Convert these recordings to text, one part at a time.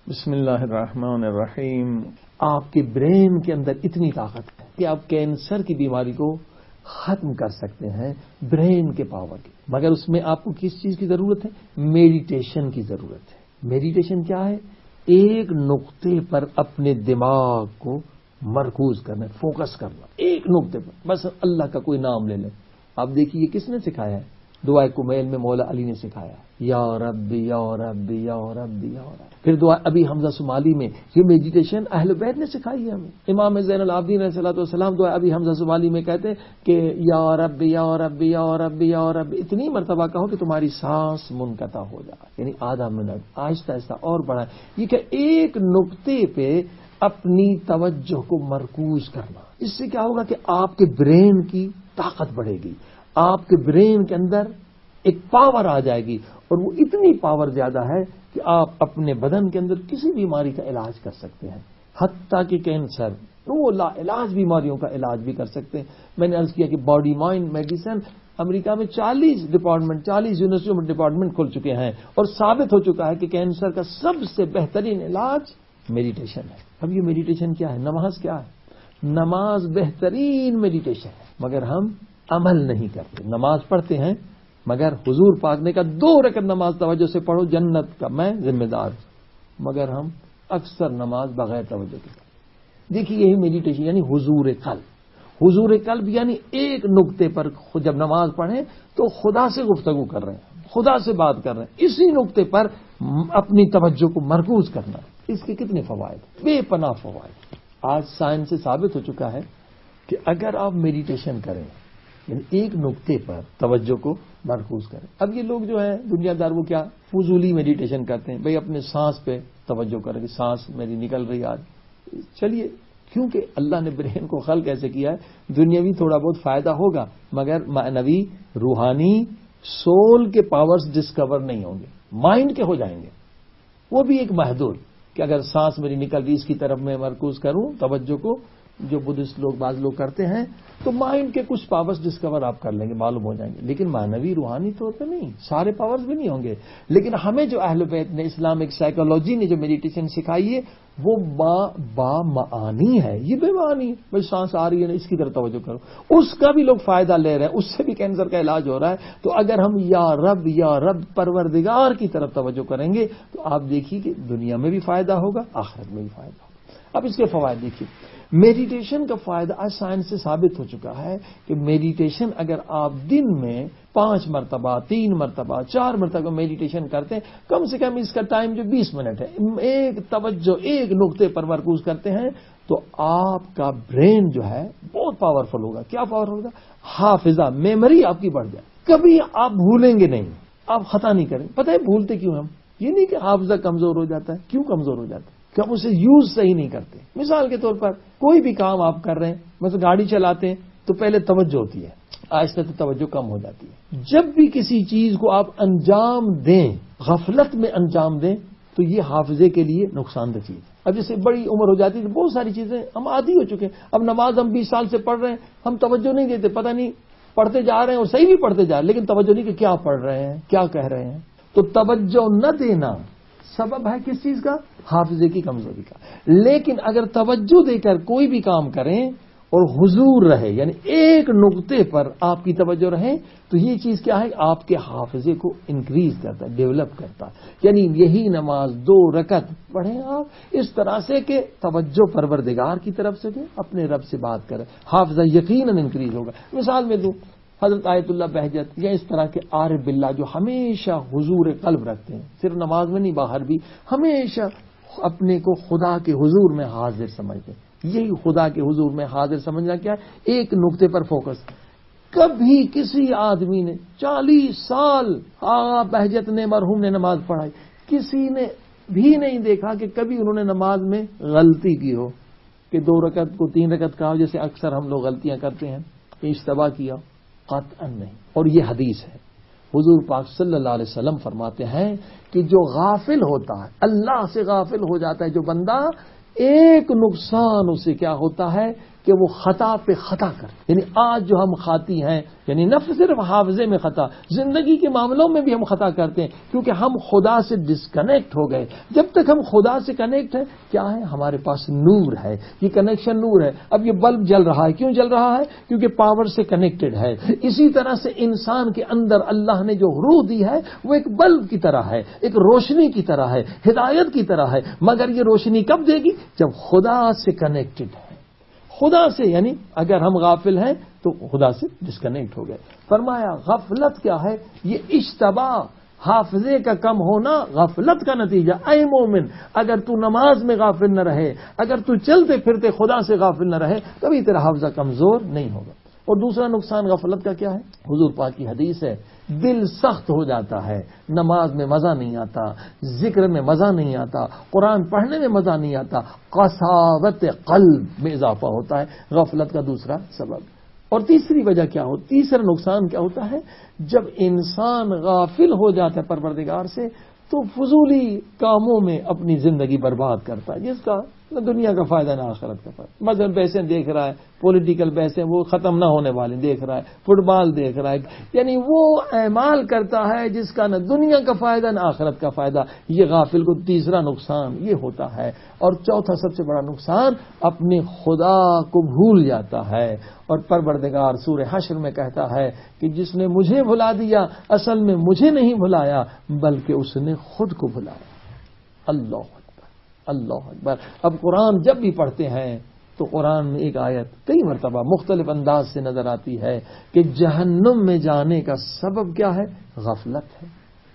بسم اللہ الرحمن الرحیم۔ آپ کے برین کے اندر اتنی طاقت ہے کہ آپ کینسر کی بیماری کو ختم کر سکتے ہیں برین کے پاور کی، مگر اس میں آپ کو کس چیز کی ضرورت ہے؟ میڈیٹیشن کی ضرورت ہے۔ میڈیٹیشن کیا ہے؟ ایک نقطے پر اپنے دماغ کو مرکوز کرنا، فوکس کرنا ایک نقطے پر، بس اللہ کا کوئی نام لے لیں۔ آپ دیکھیے یہ کس نے سکھایا ہے؟ دعائے کمیل میں مولا علی نے سکھایا، یا رب یا رب یا رب یا رب۔ پھر دعا ابی حمزہ صومالی میں یہ میڈیٹیشن اہل بیت نے سکھائی ہے ہمیں۔ امام زین العابدین علیہ الصلوۃ والسلام دعا ابی حمزہ صومالی میں کہتے ہیں کہ یا رب یا رب یا رب یا رب اتنی مرتبہ کہو کہ تمہاری سانس منقطع ہو جائے، یعنی آدھا منٹ آہستہ آہستہ اور بڑھائیں۔ یہ کہ ایک نقطے پہ اپنی توجہ کو مرکوز کرنا، اس سے کیا ہوگا کہ آپ کے برین کی طاقت بڑھے گی، آپ کے برین کے اندر ایک پاور آ جائے گی، اور وہ اتنی پاور زیادہ ہے کہ آپ اپنے بدن کے اندر کسی بیماری کا علاج کر سکتے ہیں، حتیٰ کہ کینسر، وہ لا علاج بیماریوں کا علاج بھی کر سکتے ہیں۔ میں نے عرض کیا کہ باڈی مائنڈ میڈیسن امریکہ میں 40 یونیورسٹیوں میں ڈپارٹمنٹ کھل چکے ہیں، اور ثابت ہو چکا ہے کہ کینسر کا سب سے بہترین علاج میڈیٹیشن ہے۔ اب یہ میڈیٹیشن کیا ہے؟ نماز کیا ہے؟ نماز بہترین میڈیٹیشن ہے، مگر ہم عمل نہیں کرتے۔ نماز پڑھتے ہیں مگر حضور پاک نے کہا 2 رکعت نماز توجہ سے پڑھو، جنت کا میں ذمہ دار ہوں، مگر ہم اکثر نماز بغیر توجہ کے پڑھتے۔ دیکھیے یہی میڈیٹیشن یعنی حضور قلب۔ حضور قلب یعنی ایک نقطے پر جب نماز پڑھیں تو خدا سے گفتگو کر رہے ہیں، خدا سے بات کر رہے ہیں، اسی نقطے پر اپنی توجہ کو مرکوز کرنا۔ اس کے کتنے فوائد، بے پناہ فوائد۔ آج سائنس سے ثابت ہو چکا ہے کہ اگر آپ میڈیٹیشن کریں یعنی ایک نقطے پر توجہ کو مرکوز کریں۔ اب یہ لوگ جو ہیں دنیا دار وہ کیا فضولی میڈیٹیشن کرتے ہیں، بھئی اپنے سانس پہ توجہ کریں کہ سانس میری نکل رہی آج، چلیے کیونکہ اللہ نے برین کو خلق ایسے کیا ہے، دنیاوی تھوڑا بہت فائدہ ہوگا مگر معنوی روحانی سول کے پاورز ڈسکور نہیں ہوں گے، مائنڈ کے ہو جائیں گے، وہ بھی ایک محدود کہ اگر سانس میری نکل رہی اس کی طرف میں مرکوز کروں توجہ کو، جو بدھسٹ لوگ بعض لوگ کرتے ہیں، تو مائنڈ کے کچھ پاورز ڈسکور آپ کر لیں گے، معلوم ہو جائیں گے، لیکن معنوی روحانی طور پہ نہیں، سارے پاورز بھی نہیں ہوں گے۔ لیکن ہمیں جو اہل بیت نے، اسلامک سائیکالوجی نے جو میڈیٹیشن سکھائی ہے وہ با معانی ہے، یہ بے معانی ہے، بھائی سانس آ رہی ہے نا اس کی طرف توجہ کرو، اس کا بھی لوگ فائدہ لے رہے ہیں، اس سے بھی کینسر کا علاج ہو رہا ہے۔ تو اگر ہم یا رب پروردگار کی طرف توجہ کریں گے تو آپ دیکھیے کہ دنیا میں بھی فائدہ ہوگا، آخرت میں بھی فائدہ ہوگا۔ اب اس کے فوائد دیکھیے، میڈیٹیشن کا فائدہ آج سائنس سے ثابت ہو چکا ہے کہ میڈیٹیشن اگر آپ دن میں 5 مرتبہ 3 مرتبہ 4 مرتبہ میڈیٹیشن کرتے ہیں، کم سے کم اس کا ٹائم جو 20 منٹ ہے، ایک توجہ ایک نقطے پر مرکوز کرتے ہیں، تو آپ کا برین جو ہے بہت پاورفل ہوگا۔ کیا پاورفل ہوگا؟ حافظہ، میموری آپ کی بڑھ جائے، کبھی آپ بھولیں گے نہیں، آپ خطا نہیں کریں۔ پتہ ہے بھولتے کیوں ہم؟ یہ نہیں کہ حافظہ کمزور ہو جاتا ہے، کیوں کمزور ہو جاتا ہے؟ کہ ہم اسے یوز صحیح نہیں کرتے۔ مثال کے طور پر کوئی بھی کام آپ کر رہے ہیں، مثلا گاڑی چلاتے ہیں تو پہلے توجہ ہوتی ہے، آہستہ تو توجہ کم ہو جاتی ہے۔ جب بھی کسی چیز کو آپ انجام دیں، غفلت میں انجام دیں، تو یہ حافظے کے لیے نقصان دہ چیز ہے۔ اب جیسے بڑی عمر ہو جاتی ہے تو بہت ساری چیزیں ہم عادی ہو چکے ہیں، اب نماز ہم 20 سال سے پڑھ رہے ہیں، ہم توجہ نہیں دیتے، پتہ نہیں پڑھتے جا رہے ہیں اور صحیح بھی پڑھتے جا رہے ہیں، لیکن توجہ نہیں کہ کیا پڑھ رہے ہیں، کیا کہہ رہے ہیں۔ تو توجہ نہ دینا سبب ہے کس چیز کا؟ حافظے کی کمزوری کا۔ لیکن اگر توجہ دے کر کوئی بھی کام کریں اور حضور رہے، یعنی ایک نقطے پر آپ کی توجہ رہے، تو یہ چیز کیا ہے؟ آپ کے حافظے کو انکریز کرتا ہے، ڈیولپ کرتا ہے۔ یعنی یہی نماز 2 رکعت پڑھیں آپ اس طرح سے کہ توجہ پروردگار کی طرف سے دیں، اپنے رب سے بات کریں، حافظہ یقیناً انکریز ہوگا۔ مثال میں دوں، حضرت آیت اللہ بہجت یا اس طرح کے عارف باللہ جو ہمیشہ حضور قلب رکھتے ہیں، صرف نماز میں نہیں باہر بھی ہمیشہ اپنے کو خدا کے حضور میں حاضر سمجھتے ہیں۔ یہی خدا کے حضور میں حاضر سمجھنا کیا ہے؟ ایک نقطے پر فوکس۔ کبھی کسی آدمی نے 40 سال بہجت نے مرحوم نے نماز پڑھائی، کسی نے بھی نہیں دیکھا کہ کبھی انہوں نے نماز میں غلطی کی ہو، کہ 2 رکعت کو 3 رکعت کہا، جیسے اکثر ہم لوگ غلطیاں کرتے ہیں، اشتباہ کیا، قطعاً نہیں۔ اور یہ حدیث ہے، حضور پاک صلی اللہ علیہ وسلم فرماتے ہیں کہ جو غافل ہوتا ہے، اللہ سے غافل ہو جاتا ہے جو بندہ، ایک نقصان اسے کیا ہوتا ہے کہ وہ خطا پہ خطا کر. یعنی آج جو ہم خاطی ہیں، یعنی نہ صرف حافظے میں خطا، زندگی کے معاملوں میں بھی ہم خطا کرتے ہیں کیونکہ ہم خدا سے ڈسکنیکٹ ہو گئے. جب تک ہم خدا سے کنیکٹ ہیں، کیا ہے ہمارے پاس نور ہے، یہ کنیکشن نور ہے. اب یہ بلب جل رہا ہے، کیوں جل رہا ہے؟ کیونکہ پاور سے کنیکٹڈ ہے. اسی طرح سے انسان کے اندر اللہ نے جو روح دی ہے وہ ایک بلب کی طرح ہے، ایک روشنی کی طرح ہے، ہدایت کی طرح ہے. مگر یہ روشنی کب دے گی؟ جب خدا سے کنیکٹڈ ہے. خدا سے، یعنی اگر ہم غافل ہیں تو خدا سے ڈسکنیکٹ ہو گئے. فرمایا غفلت کیا ہے؟ یہ اشتباہ، حافظے کا کم ہونا غفلت کا نتیجہ. اے مومن، اگر تو نماز میں غافل نہ رہے، اگر تو چلتے پھرتے خدا سے غافل نہ رہے، کبھی تیرا حافظہ کمزور نہیں ہوگا. اور دوسرا نقصان غفلت کا کیا ہے؟ حضور پاک کی حدیث ہے، دل سخت ہو جاتا ہے، نماز میں مزہ نہیں آتا، ذکر میں مزہ نہیں آتا، قرآن پڑھنے میں مزہ نہیں آتا، قساوت قلب میں اضافہ ہوتا ہے. غفلت کا دوسرا سبب. اور تیسری وجہ کیا ہو؟ تیسرا نقصان کیا ہوتا ہے؟ جب انسان غافل ہو جاتا ہے پروردگار سے تو فضولی کاموں میں اپنی زندگی برباد کرتا ہے، جس کا نہ دنیا کا فائدہ نہ آخرت کا فائدہ. مثلا بحثیں دیکھ رہا ہے، پولیٹیکل بحثیں وہ ختم نہ ہونے والی دیکھ رہا ہے، فٹ بال دیکھ رہا ہے، یعنی وہ اعمال کرتا ہے جس کا نہ دنیا کا فائدہ نہ آخرت کا فائدہ. یہ غافل کو تیسرا نقصان یہ ہوتا ہے. اور چوتھا سب سے بڑا نقصان، اپنے خدا کو بھول جاتا ہے. اور پروردگار سورہ حشر میں کہتا ہے کہ جس نے مجھے بھلا دیا اصل میں مجھے نہیں بھلایا بلکہ اس نے خود کو بھلایا. اللہ اکبر، اللہ اکبر. اب قرآن جب بھی پڑھتے ہیں تو قرآن میں ایک آیت کئی مرتبہ مختلف انداز سے نظر آتی ہے کہ جہنم میں جانے کا سبب کیا ہے؟ غفلت ہے.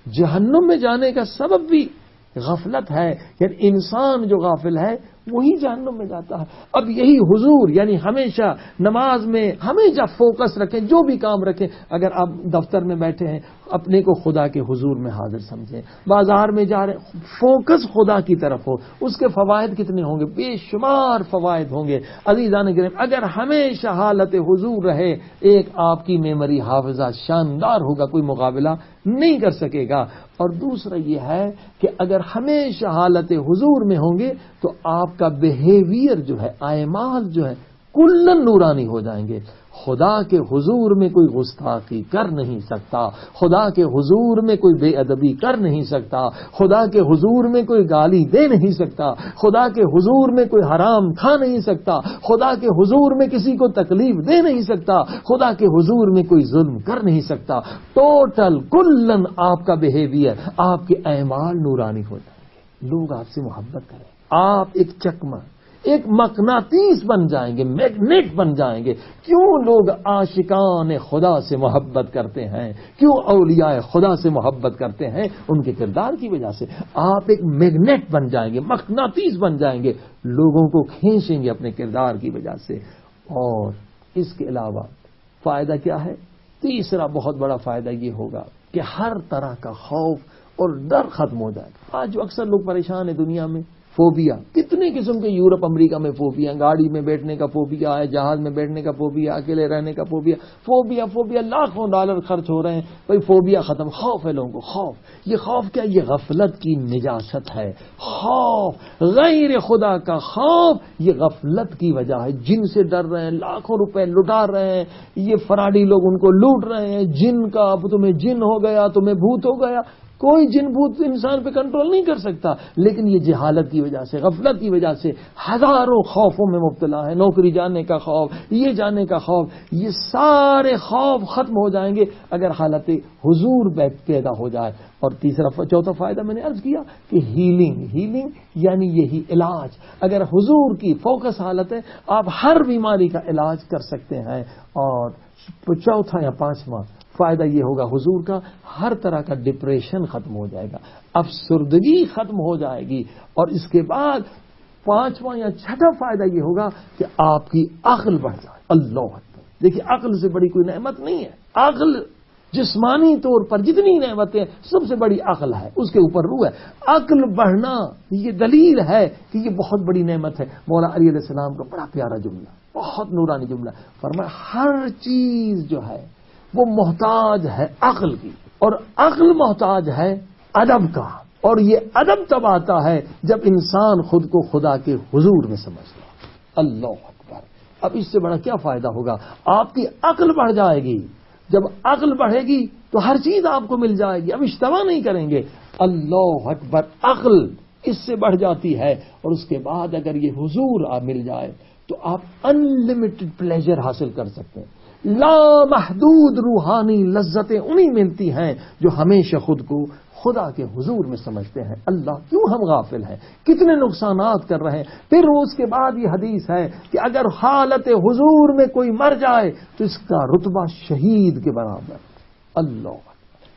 جہنم میں جانے کا سبب بھی غفلت ہے. یعنی انسان جو غافل ہے وہی جہنم میں جاتا ہے. اب یہی حضور یعنی ہمیشہ نماز میں ہمیشہ فوکس رکھیں، جو بھی کام رکھیں. اگر آپ دفتر میں بیٹھے ہیں اپنے کو خدا کے حضور میں حاضر سمجھیں، بازار میں جا رہے ہیں فوکس خدا کی طرف ہو. اس کے فوائد کتنے ہوں گے؟ بے شمار فوائد ہوں گے. عزیزان گرامی، اگر ہمیشہ حالت حضور رہے، ایک آپ کی میموری حافظہ شاندار ہوگا، کوئی مقابلہ نہیں کر سکے گا. اور دوسرا یہ ہے کہ اگر ہمیشہ حالت حضور میں ہوں گے تو آپ کا بیہیویئر جو ہے، اعمال جو ہے، کلن نورانی ہو جائیں گے. خدا کے حضور میں کوئی گستاخی کر نہیں سکتا، خدا کے حضور میں کوئی بے ادبی کر نہیں سکتا، خدا کے حضور میں کوئی گالی دے نہیں سکتا، خدا کے حضور میں کوئی حرام کھا نہیں سکتا، خدا کے حضور میں کسی کو تکلیف دے نہیں سکتا، خدا کے حضور میں کوئی ظلم کر نہیں سکتا. ٹوٹل کلن آپ کا بیہیویئر، آپ کے اعمال نورانی ہو جائیں گے. لوگ آپ سے محبت کریں، آپ ایک چکمہ، ایک مقناطیس بن جائیں گے، میگنیٹ بن جائیں گے. کیوں لوگ عاشقان خدا سے محبت کرتے ہیں؟ کیوں اولیاء خدا سے محبت کرتے ہیں؟ ان کے کردار کی وجہ سے. آپ ایک میگنیٹ بن جائیں گے، مقناطیس بن جائیں گے، لوگوں کو کھینچیں گے اپنے کردار کی وجہ سے. اور اس کے علاوہ فائدہ کیا ہے؟ تیسرا بہت بڑا فائدہ یہ ہوگا کہ ہر طرح کا خوف اور ڈر ختم ہو جائے گا. آج جو اکثر لوگ پریشان ہیں دنیا میں، فوبیا، کتنے قسم کے یورپ امریکہ میں فوبیا، گاڑی میں بیٹھنے کا فوبیا ہے، جہاز میں بیٹھنے کا فوبیا، اکیلے رہنے کا فوبیا، فوبیا لاکھوں ڈالر خرچ ہو رہے ہیں. بھائی فوبیا ختم، خوف ہے لوگوں کو. خوف، یہ خوف کیا؟ یہ غفلت کی نجاست ہے. خوف، غیر خدا کا خوف، یہ غفلت کی وجہ ہے. جن سے ڈر رہے ہیں، لاکھوں روپے لٹا رہے ہیں، یہ فراڈی لوگ ان کو لوٹ رہے ہیں. جن کا اب تمہیں جن ہو گیا، تمہیں بھوت ہو گیا. کوئی جن بھوت انسان پہ کنٹرول نہیں کر سکتا، لیکن یہ جہالت کی وجہ سے، غفلت کی وجہ سے ہزاروں خوفوں میں مبتلا ہے. نوکری جانے کا خوف، یہ جانے کا خوف، یہ سارے خوف ختم ہو جائیں گے اگر حالت حضور پیدا ہو جائے. اور چوتھا فائدہ میں نے عرض کیا کہ ہیلنگ یعنی یہی علاج. اگر حضور کی فوکس حالت ہے، آپ ہر بیماری کا علاج کر سکتے ہیں. اور چوتھا یا پانچواں فائدہ یہ ہوگا حضور کا، ہر طرح کا ڈپریشن ختم ہو جائے گا، افسردگی ختم ہو جائے گی. اور اس کے بعد پانچواں یا چھٹا فائدہ یہ ہوگا کہ آپ کی عقل بڑھ جائے. اللہ اکبر. دیکھیے عقل سے بڑی کوئی نعمت نہیں ہے. عقل جسمانی طور پر جتنی نعمتیں سب سے بڑی عقل ہے، اس کے اوپر روح ہے. عقل بڑھنا یہ دلیل ہے کہ یہ بہت بڑی نعمت ہے. مولانا علیہ السلام کا بڑا پیارا جملہ، بہت نورانی جملہ، فرمایا ہر چیز جو ہے وہ محتاج ہے عقل کی، اور عقل محتاج ہے ادب کا. اور یہ ادب تب آتا ہے جب انسان خود کو خدا کے حضور میں سمجھتا ہے. اللہ اکبر. اب اس سے بڑا کیا فائدہ ہوگا؟ آپ کی عقل بڑھ جائے گی. جب عقل بڑھے گی تو ہر چیز آپ کو مل جائے گی. اب اجتماع نہیں کریں گے. اللہ اکبر. عقل اس سے بڑھ جاتی ہے. اور اس کے بعد اگر یہ حضور آپ مل جائے تو آپ انلمیٹڈ پلیجر حاصل کر سکتے ہیں. لامحدود روحانی لذتیں انہیں ملتی ہیں جو ہمیشہ خود کو خدا کے حضور میں سمجھتے ہیں. اللہ کیوں ہم غافل ہیں؟ کتنے نقصانات کر رہے ہیں. پھر اس کے بعد یہ حدیث ہے کہ اگر حالت حضور میں کوئی مر جائے تو اس کا رتبہ شہید کے برابر. اللہ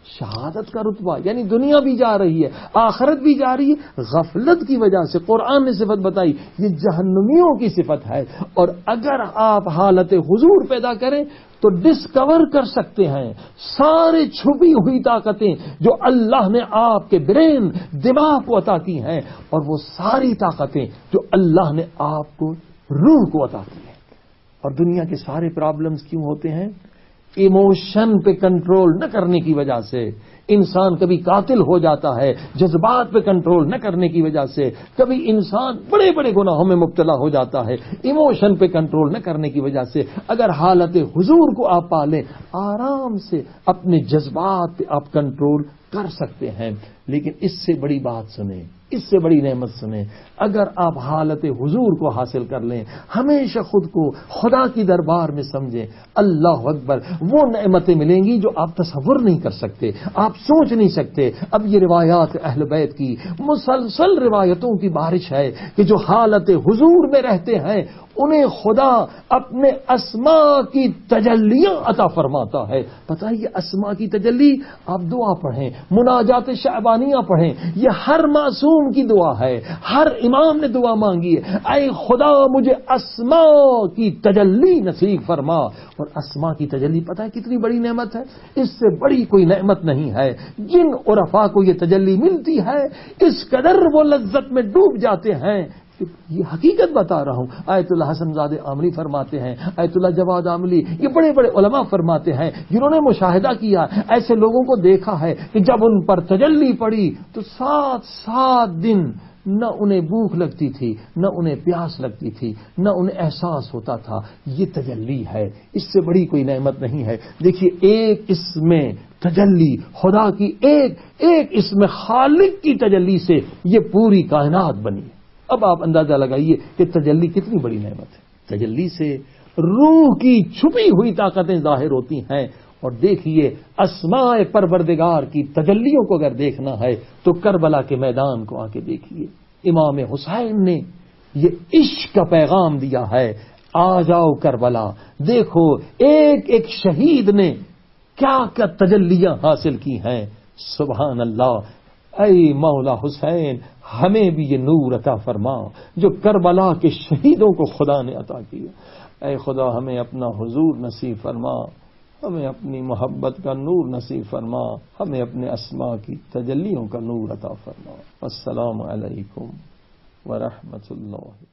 شہادت کا رتبہ، یعنی دنیا بھی جا رہی ہے، آخرت بھی جا رہی ہے. غفلت کی وجہ سے قرآن نے صفت بتائی، یہ جہنمیوں کی صفت ہے. اور اگر آپ حالت حضور پیدا کریں تو ڈسکور کر سکتے ہیں سارے چھپی ہوئی طاقتیں جو اللہ نے آپ کے برین دماغ کو عطا کی ہیں، اور وہ ساری طاقتیں جو اللہ نے آپ کو روح کو عطا کی ہیں. اور دنیا کے سارے پرابلمز کیوں ہوتے ہیں؟ ایموشن پہ کنٹرول نہ کرنے کی وجہ سے. انسان کبھی قاتل ہو جاتا ہے جذبات پہ کنٹرول نہ کرنے کی وجہ سے. کبھی انسان بڑے بڑے گناہوں میں مبتلا ہو جاتا ہے ایموشن پہ کنٹرول نہ کرنے کی وجہ سے. اگر حالت حضور کو آپ پالیں، آرام سے اپنے جذبات پہ آپ کنٹرول کر سکتے ہیں. لیکن اس سے بڑی بات سنیں، اس سے بڑی نعمت سنیں. اگر آپ حالت حضور کو حاصل کر لیں، ہمیشہ خود کو خدا کی دربار میں سمجھیں، اللہ اکبر، وہ نعمتیں ملیں گی جو آپ تصور نہیں کر سکتے، آپ سوچ نہیں سکتے. اب یہ روایات اہل بیت کی مسلسل روایتوں کی بارش ہے کہ جو حالت حضور میں رہتے ہیں انہیں خدا اپنے اسماء کی تجلیاں عطا فرماتا ہے. پتہ ہے یہ اسماء کی تجلی، آپ دعا پڑھیں، مناجات شعبانیہ پڑھیں، یہ ہر معصوم کی دعا ہے، ہر امام نے دعا مانگی ہے، اے خدا مجھے اسماء کی تجلی نصیب فرما. اور اسماء کی تجلی پتہ ہے کتنی بڑی نعمت ہے؟ اس سے بڑی کوئی نعمت نہیں ہے. جن عرفاء کو یہ تجلی ملتی ہے اس قدر وہ لذت میں ڈوب جاتے ہیں. یہ حقیقت بتا رہا ہوں. آیت اللہ حسن زادہ عاملی فرماتے ہیں، آیت اللہ جواد عاملی، یہ بڑے بڑے علماء فرماتے ہیں جنہوں نے مشاہدہ کیا، ایسے لوگوں کو دیکھا ہے کہ جب ان پر تجلی پڑی تو 7 دن نہ انہیں بھوک لگتی تھی، نہ انہیں پیاس لگتی تھی، نہ انہیں احساس ہوتا تھا. یہ تجلی ہے، اس سے بڑی کوئی نعمت نہیں ہے. دیکھیے ایک اس میں تجلی خدا کی، ایک اس میں خالق کی تجلی سے یہ پوری کائنات بنی. اب آپ اندازہ لگائیے کہ تجلی کتنی بڑی نعمت ہے. تجلی سے روح کی چھپی ہوئی طاقتیں ظاہر ہوتی ہیں. اور دیکھیے اسماء پروردگار کی تجلیوں کو اگر دیکھنا ہے تو کربلا کے میدان کو آ کے دیکھیے. امام حسین نے یہ عشق کا پیغام دیا ہے، آ جاؤ کربلا. دیکھو ایک ایک شہید نے کیا کیا تجلیاں حاصل کی ہیں. سبحان اللہ. اے مولا حسین ہمیں بھی یہ نور عطا فرما جو کربلا کے شہیدوں کو خدا نے عطا کیا. اے خدا ہمیں اپنا حضور نصیب فرما، ہمیں اپنی محبت کا نور نصیب فرما، ہمیں اپنے اسماء کی تجلیوں کا نور عطا فرما. السلام علیکم ورحمۃ اللہ.